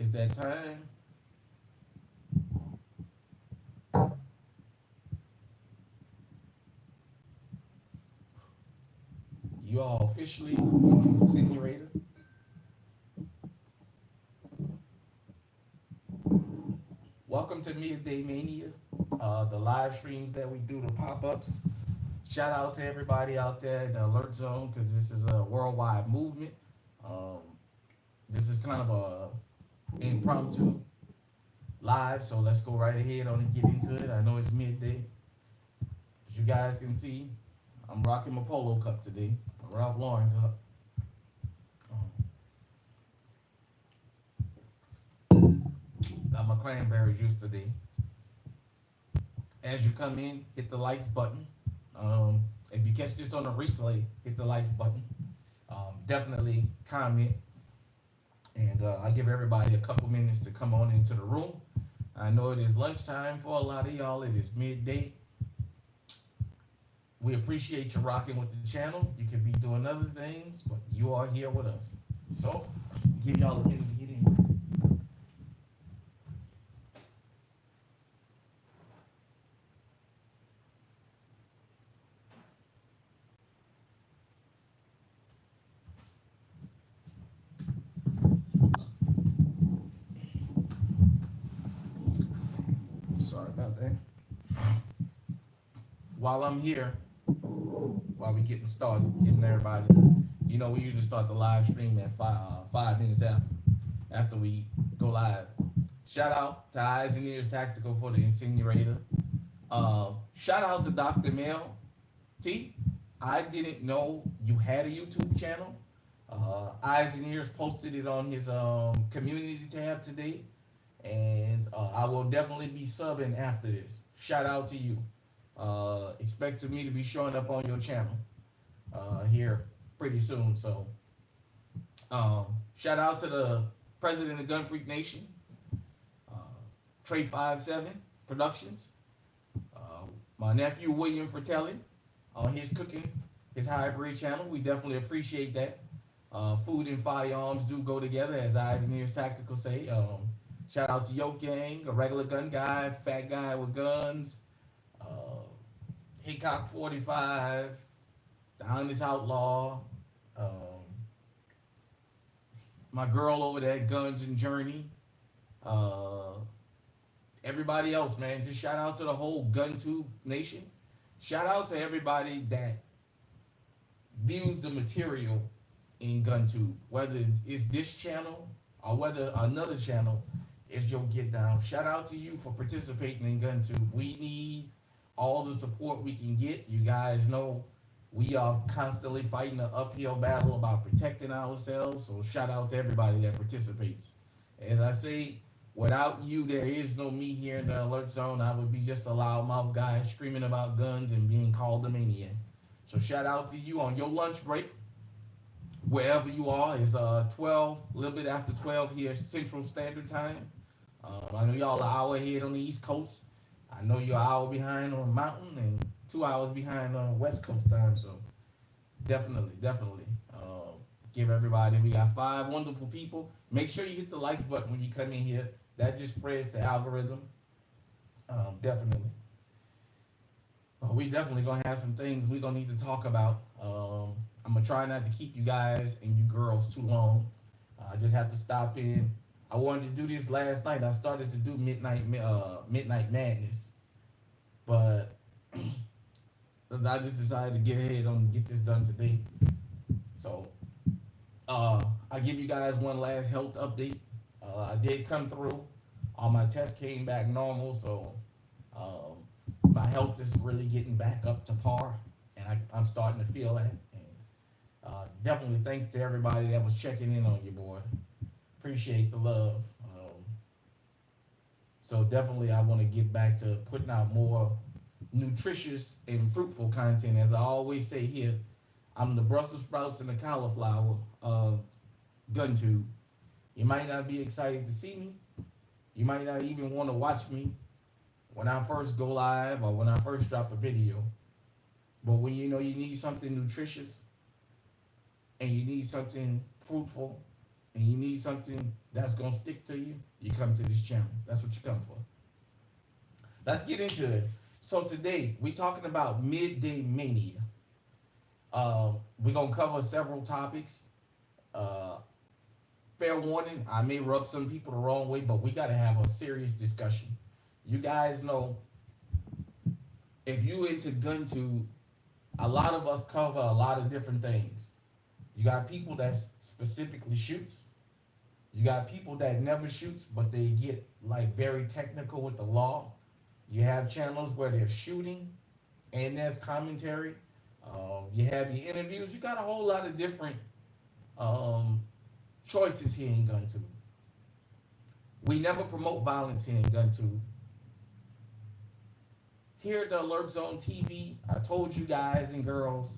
It's that time. You all officially incinerator. Welcome to MidDay Mania, the live streams that we do, the pop-ups. Shout out to everybody out there in the alert zone because this is a worldwide movement. Um, this is kind of a impromptu live, so let's go right ahead on and get into it. I know it's midday. As you guys can see, I'm rocking my polo cup today, a Ralph Lauren cup. Got my cranberry juice today. As you come in, hit the likes button. If you catch this on a replay, hit the likes button. Definitely comment, and I give everybody a couple minutes to come on into the room. I know it is lunchtime for a lot of y'all. It is midday. We appreciate you rocking with the channel. You could be doing other things, but you are here with us. So, give y'all a minute to get in. Sorry about that. While I'm here, while we getting started, getting everybody, we usually start the live stream at 5 minutes after we go live. Shout out to Eyes and Ears Tactical for the incinerator. Shout out to Dr. Mel T. I didn't know you had a YouTube channel. Eyes and Ears posted it on his community tab today, and I will definitely be subbing after this. Shout out to you. Expect me to be showing up on your channel here pretty soon. So, shout out to the president of Gun Freak Nation, Trey 57 Productions, my nephew William Fratelli on his cooking, his hybrid channel. We definitely appreciate that. Food and firearms do go together, as Eyes and Ears Tactical say. Shout out to Yoke Gang, a regular gun guy, fat guy with guns. Hickok 45, the Honest Outlaw, my girl over there, Guns and Journey, everybody else, man. Just shout out to the whole GunTube nation. Shout out to everybody that views the material in GunTube, whether it's this channel or whether another channel is your Get Down. Shout out to you for participating in GunTube. We need all the support we can get. You guys know we are constantly fighting an uphill battle about protecting ourselves. So shout out to everybody that participates. As I say, without you, there is no me here in the alert zone. I would be just a loudmouth guy screaming about guns and being called a maniac. So shout out to you on your lunch break, wherever you are. It's 12, a little bit after 12 here Central Standard Time. I know y'all an hour ahead on the East Coast. I know you're an hour behind on Mountain and 2 hours behind on West Coast time. So definitely, give everybody. We got 5 wonderful people. Make sure you hit the likes button when you come in here. That just spreads the algorithm. Definitely. We definitely gonna have some things we gonna need to talk about. I'm gonna try not to keep you guys and you girls too long. I just have to stop in. I wanted to do this last night. I started to do Midnight Madness, but I just decided to get ahead on and get this done today. So, I give you guys one last health update. I did come through. All my tests came back normal, so my health is really getting back up to par, and I'm starting to feel that. And definitely thanks to everybody that was checking in on you, boy. Appreciate the love. So definitely I want to get back to putting out more nutritious and fruitful content. As I always say here, I'm the Brussels sprouts and the cauliflower of GunTube. You might not be excited to see me. You might not even want to watch me when I first go live or when I first drop a video. But when you know you need something nutritious and you need something fruitful and you need something that's gonna stick to you, you come to this channel. That's what you come for. Let's get into it. So today we talking about midday mania. We're gonna cover several topics. Uh, Fair warning, I may rub some people the wrong way, but we gotta have a serious discussion. You guys know if you into gun to, a lot of us cover a lot of different things. You got people that specifically shoots. You got people that never shoots, but they get like very technical with the law. You have channels where they're shooting and there's commentary. You have your interviews. You got a whole lot of different um, choices here in Gun 2. We never promote violence here in Gun 2. Here at the Alert Zone TV, I told you guys and girls,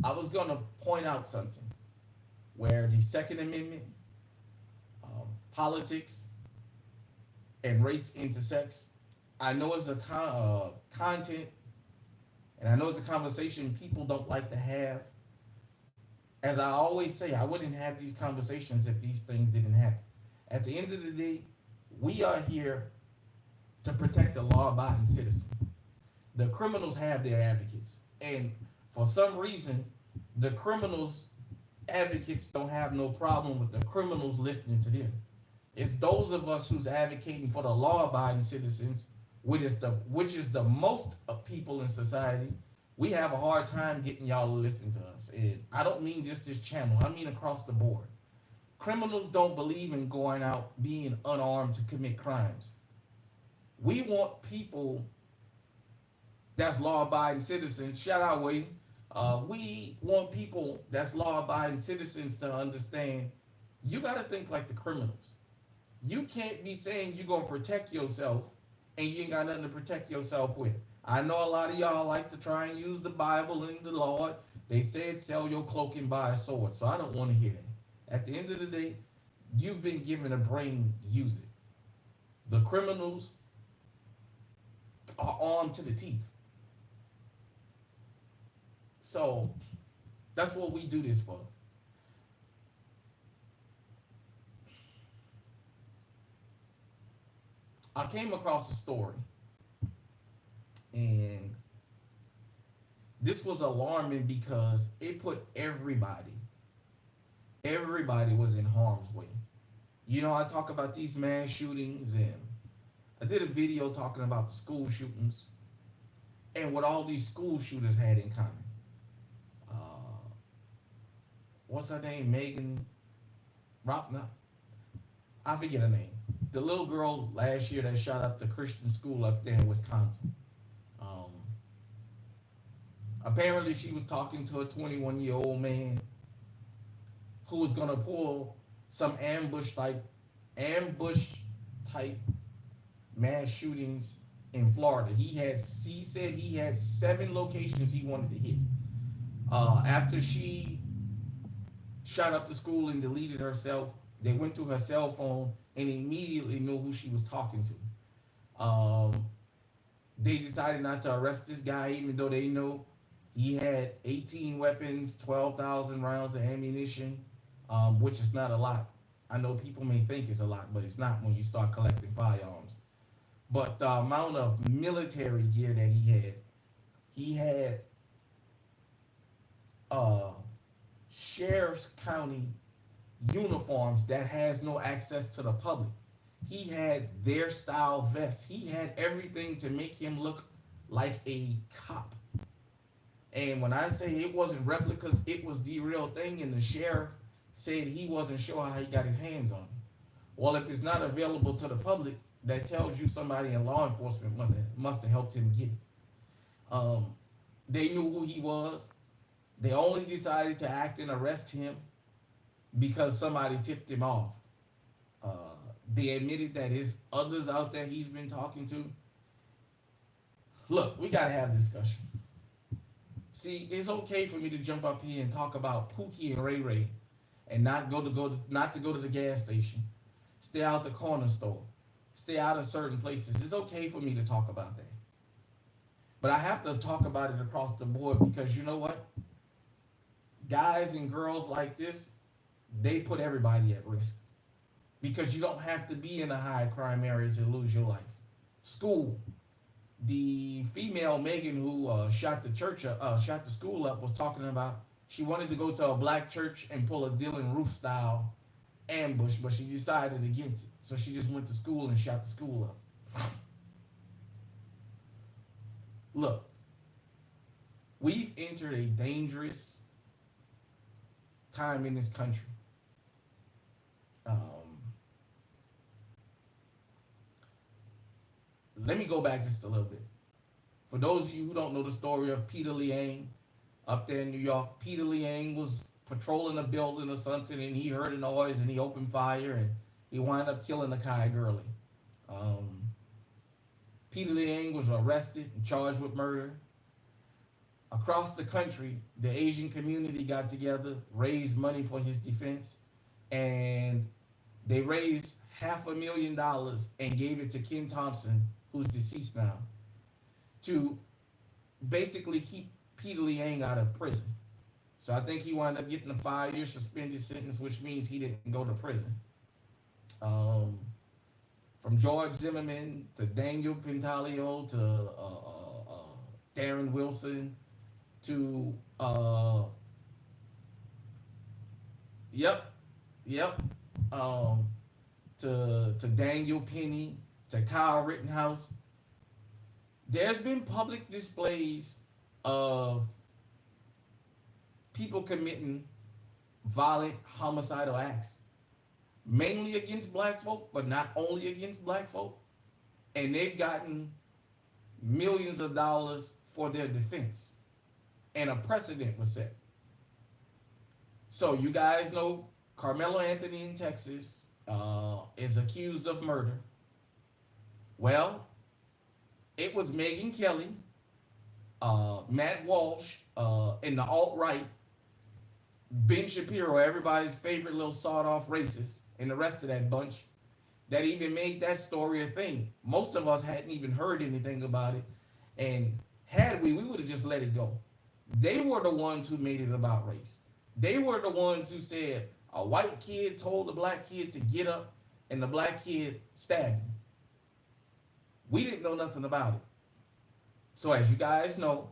I was going to point out something where the Second Amendment, politics, and race intersects. I know it's a content, and I know it's a conversation people don't like to have. As I always say, I wouldn't have these conversations if these things didn't happen. At the end of the day, we are here to protect the law-abiding citizen. The criminals have their advocates, and for some reason, the criminals' advocates don't have no problem with the criminals listening to them. It's those of us who's advocating for the law-abiding citizens, which is the most of people in society. We have a hard time getting y'all to listen to us. And I don't mean just this channel. I mean across the board. Criminals don't believe in going out being unarmed to commit crimes. We want people that's law-abiding citizens. Shout out, Wade. We want people that's law-abiding citizens to understand you got to think like the criminals. You can't be saying you're going to protect yourself and you ain't got nothing to protect yourself with. I know a lot of y'all like to try and use the Bible and the Lord. They said sell your cloak and buy a sword, so I don't want to hear that. At the end of the day, you've been given a brain, use it. The criminals are armed to the teeth. So that's what we do this for. I came across a story, and this was alarming because it put everybody was in harm's way. You know, I talk about these mass shootings, and I did a video talking about the school shootings and what all these school shooters had in common. Uh, what's her name? Megan Rock? No, I forget her name. The little girl last year that shot up the Christian school up there in Wisconsin. Um, Apparently, she was talking to a 21-year-old man who was gonna pull some ambush type mass shootings in Florida. He said he had 7 locations he wanted to hit. After she shot up the school and deleted herself, they went to her cell phone and immediately knew who she was talking to. They decided not to arrest this guy, even though they know he had 18 weapons, 12,000 rounds of ammunition, which is not a lot. I know people may think it's a lot, but it's not when you start collecting firearms. But the amount of military gear that he had sheriff's county uniforms that has no access to the public. He had their style vests. He had everything to make him look like a cop. And when I say it wasn't replicas, it was the real thing. And the sheriff said he wasn't sure how he got his hands on it. Well, if it's not available to the public, that tells you somebody in law enforcement must have helped him get it. They knew who he was. They only decided to act and arrest him because somebody tipped him off. They admitted that his others out there he's been talking to. Look, we gotta have a discussion. See, it's okay for me to jump up here and talk about Pookie and Ray Ray, and not to go to the gas station, stay out the corner store, stay out of certain places. It's okay for me to talk about that, but I have to talk about it across the board because you know what? Guys and girls like this, they put everybody at risk because you don't have to be in a high crime area to lose your life. School. The female Megan who shot the shot the school up was talking about she wanted to go to a black church and pull a Dylan Roof style ambush, but she decided against it. So she just went to school and shot the school up. Look, we've entered a dangerous time in this country. Um, Let me go back just a little bit. For those of you who don't know the story of Peter Liang up there in New York, Peter Liang was patrolling a building or something and he heard a noise and he opened fire and he wound up killing a Kai Gurley. Um, Peter Liang was arrested and charged with murder. Across the country, the Asian community got together, raised money for his defense, and they raised $500,000 and gave it to Ken Thompson, who's deceased now, to basically keep Peter Liang out of prison. So I think he wound up getting a 5-year suspended sentence, which means he didn't go to prison. Um, from George Zimmerman to Daniel Pintalio to Darren Wilson to yep, yep, um, to Daniel Penny to Kyle Rittenhouse. There's been public displays of people committing violent homicidal acts, mainly against black folk, but not only against black folk. And they've gotten millions of dollars for their defense. And a precedent was set. So you guys know Carmelo Anthony in Texas is accused of murder. Well, it was Megyn Kelly, Matt Walsh, and the alt-right, Ben Shapiro, everybody's favorite little sawed-off racist, and the rest of that bunch that even made that story a thing. Most of us hadn't even heard anything about it, and had we would have just let it go. They were the ones who made it about race. They were the ones who said a white kid told the black kid to get up, and the black kid stabbed him. We didn't know nothing about it. So as you guys know,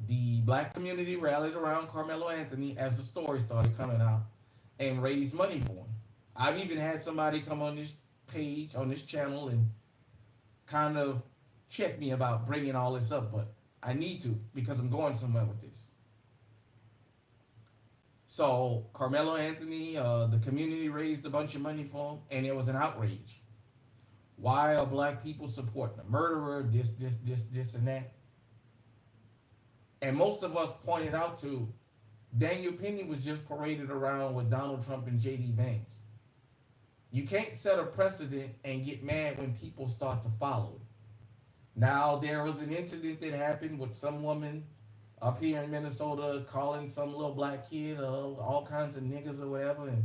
the black community rallied around Carmelo Anthony as the story started coming out and raised money for him. I've even had somebody come on this page, on this channel, and kind of check me about bringing all this up, but I need to because I'm going somewhere with this. So Carmelo Anthony, the community raised a bunch of money for him, and there was an outrage. Why are black people supporting a murderer? This, and that. And most of us pointed out to Daniel Penny was just paraded around with Donald Trump and J.D. Vance. You can't set a precedent and get mad when people start to follow it. Now, there was an incident that happened with some woman up here in Minnesota calling some little black kid all kinds of niggas or whatever, and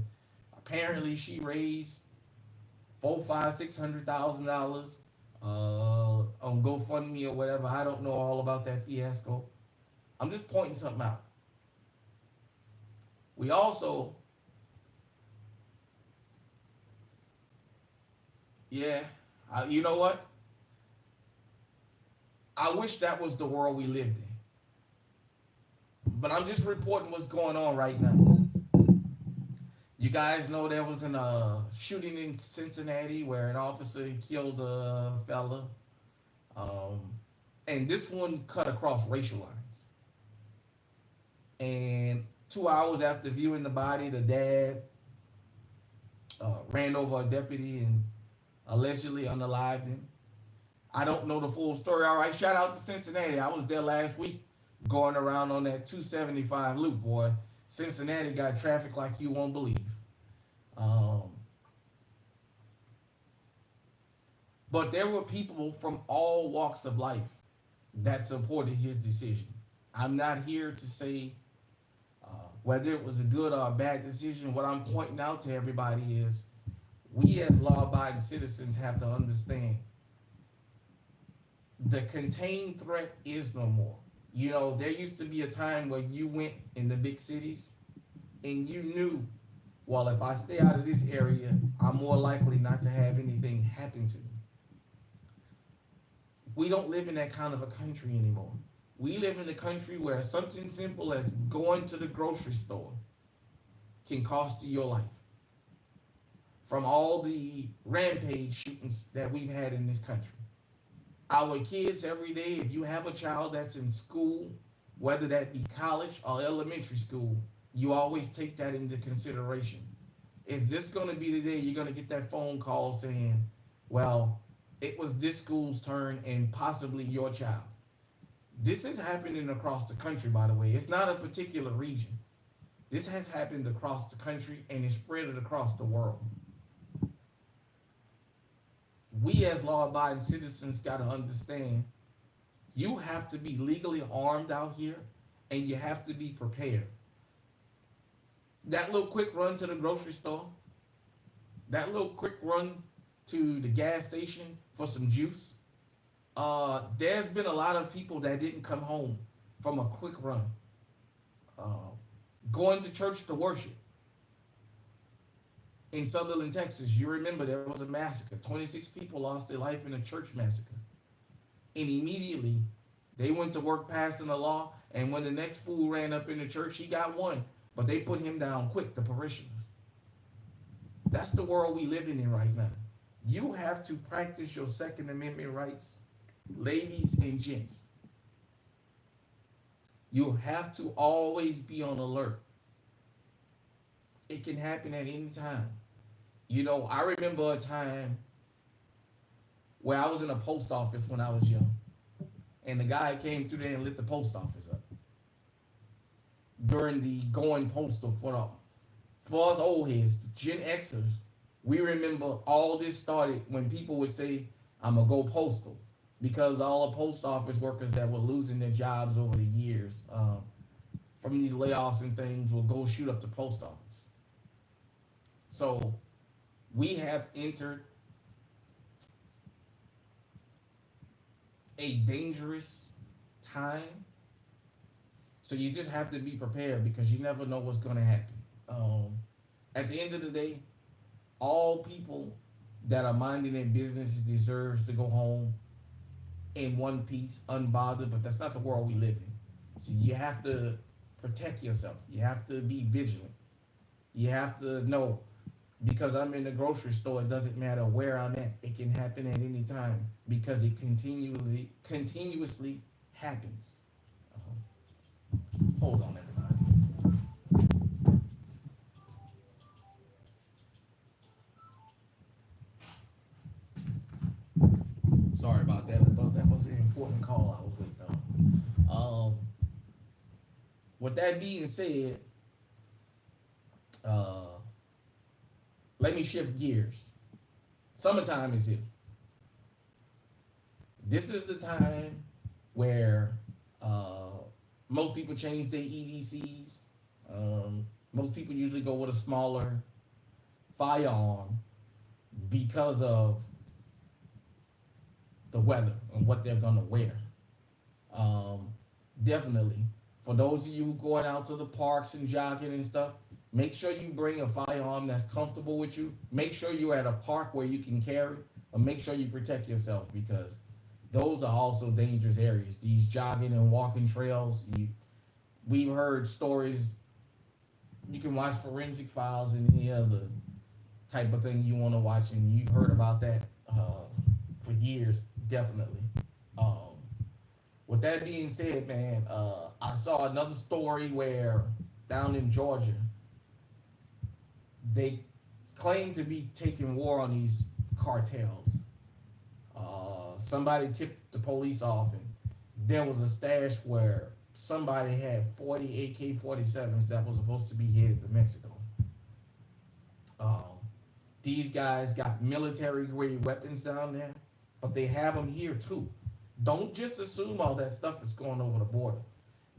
apparently she raised $400,000, $500,000, $600,000 on GoFundMe or whatever. I don't know all about that fiasco. I'm just pointing something out. We also, yeah, you know what? I wish that was the world we lived in. But I'm just reporting what's going on right now. You guys know there was a shooting in Cincinnati where an officer killed a fella. And this one cut across racial lines. And 2 hours after viewing the body, the dad ran over a deputy and allegedly unalived him. I don't know the full story. All right, shout out to Cincinnati. I was there last week going around on that 275 loop, boy. Cincinnati got traffic like you won't believe. But there were people from all walks of life that supported his decision. I'm not here to say whether it was a good or a bad decision. What I'm pointing out to everybody is we as law-abiding citizens have to understand the contained threat is no more. You know, there used to be a time where you went in the big cities and you knew well, if I stay out of this area, I'm more likely not to have anything happen to me. We don't live in that kind of a country anymore. We live in a country where something simple as going to the grocery store can cost you your life. From all the rampage shootings that we've had in this country. Our kids every day, if you have a child that's in school, whether that be college or elementary school, you always take that into consideration. Is this going to be the day you're going to get that phone call saying, well, it was this school's turn and possibly your child? This is happening across the country, by the way. It's not a particular region. This has happened across the country and it's spread across the world. We as law-abiding citizens got to understand you have to be legally armed out here and you have to be prepared. That little quick run to the grocery store, that little quick run to the gas station for some juice, there's been a lot of people that didn't come home from a quick run. Uh, Going to church to worship. In Sutherland, Texas, you remember there was a massacre. 26 people lost their life in a church massacre. And immediately, they went to work passing a law, and when the next fool ran up in the church, he got one. But they put him down quick, the parishioners. That's the world we living in right now. You have to practice your Second Amendment rights, ladies and gents. You have to always be on alert. It can happen at any time. You know, I remember a time where I was in a post office when I was young, and the guy came through there and lit the post office up during the going postal for us old heads, the Gen Xers. We remember all this started when people would say, "I'm gonna go postal," because all the post office workers that were losing their jobs over the years from these layoffs and things will go shoot up the post office. So we have entered a dangerous time. So you just have to be prepared because you never know what's going to happen. At the end of the day, all people that are minding their business deserves to go home in one piece, unbothered, but that's not the world we live in. So you have to protect yourself. You have to be vigilant. You have to know because I'm in the grocery store, it doesn't matter where I'm at. It can happen at any time because it continuously happens. Hold on, everybody. Sorry about that. I thought that was an important call I was waiting on. With that being said, uh, let me shift gears. Summertime is here. This is the time where most people change their EDCs. Most people usually go with a smaller firearm because of the weather and what they're gonna wear. Definitely, for those of you who going out to the parks and jogging and stuff, make sure you bring a firearm that's comfortable with you. Make sure you're at a park where you can carry, but make sure you protect yourself because those are also dangerous areas. These jogging and walking trails. We've heard stories. You can watch Forensic Files and any other type of thing you want to watch, and you've heard about that for years, definitely. With that being said, man, I saw another story where down in Georgia, they claim to be taking war on these cartels. Somebody tipped the police off, and there was a stash where somebody had 40 AK-47s that was supposed to be headed to Mexico. These guys got military grade weapons down there, but they have them here too. Don't just assume all that stuff is going over the border.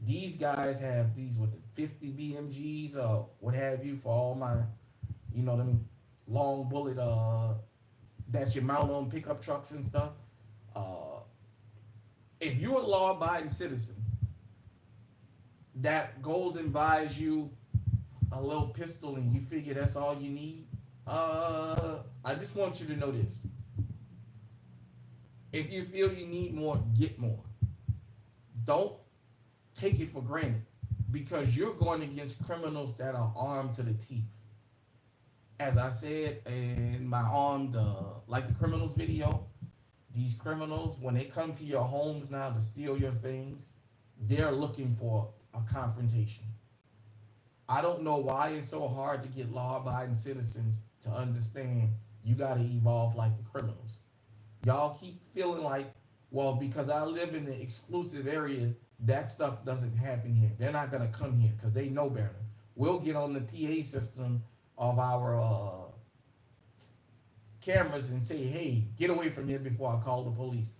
These guys have these with the 50 BMGs or what have you for all my, them long bullet that you mount on pickup trucks and stuff. If you're a law-abiding citizen that goes and buys you a little pistol and you figure that's all you need, I just want you to know this. If you feel you need more, get more. Don't take it for granted because you're going against criminals that are armed to the teeth. As I said in my armed, like the criminals video, these criminals, when they come to your homes now to steal your things, they're looking for a confrontation. I don't know why it's so hard to get law abiding citizens to understand you got to evolve like the criminals. Y'all keep feeling like, well, because I live in the exclusive area, that stuff doesn't happen here. They're not going to come here because they know better. We'll get on the PA system of our cameras and say, hey, get away from here before I call the police.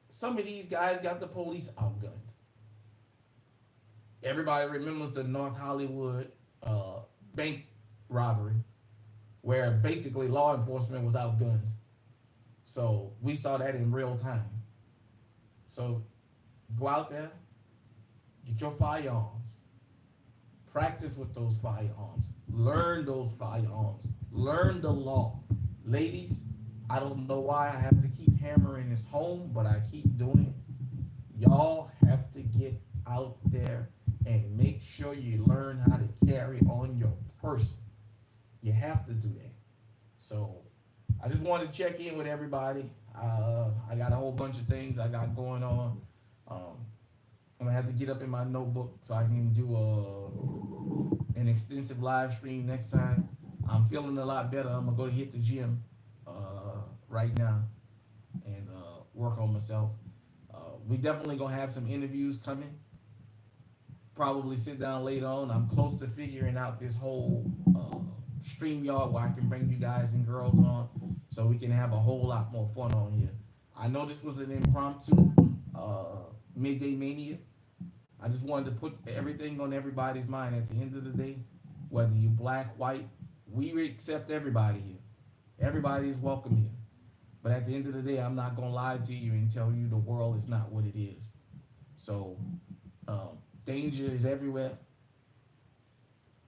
Some of these guys got the police outgunned. Everybody remembers the North Hollywood bank robbery, where basically law enforcement was outgunned. So we saw that in real time. So go out there, get your firearms, practice with those firearms, learn those firearms, learn the law. Ladies, I don't know why I have to keep hammering this home, but I keep doing it. Y'all have to get out there and make sure you learn how to carry on your person. You have to do that. So I just wanted to check in with everybody. I got a whole bunch of things I got going on. I'm gonna have to get up in my notebook so I can do an extensive live stream next time. I'm feeling a lot better. I'm gonna go to hit the gym right now and work on myself. We definitely gonna have some interviews coming. Probably sit down later on. I'm close to figuring out this whole StreamYard where I can bring you guys and girls on so we can have a whole lot more fun on here. I know this was an impromptu MidDay Mania. I just wanted to put everything on everybody's mind at the end of the day. Whether you black, white, we accept everybody here. Everybody is welcome here. But at the end of the day, I'm not going to lie to you and tell you the world is not what it is. So, danger is everywhere.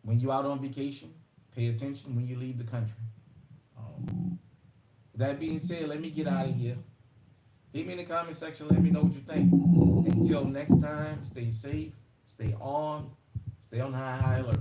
When you out on vacation, pay attention when you leave the country. That being said, let me get out of here. Hit me in the comment section. Let me know what you think. Until next time, stay safe, stay armed, stay on high alert.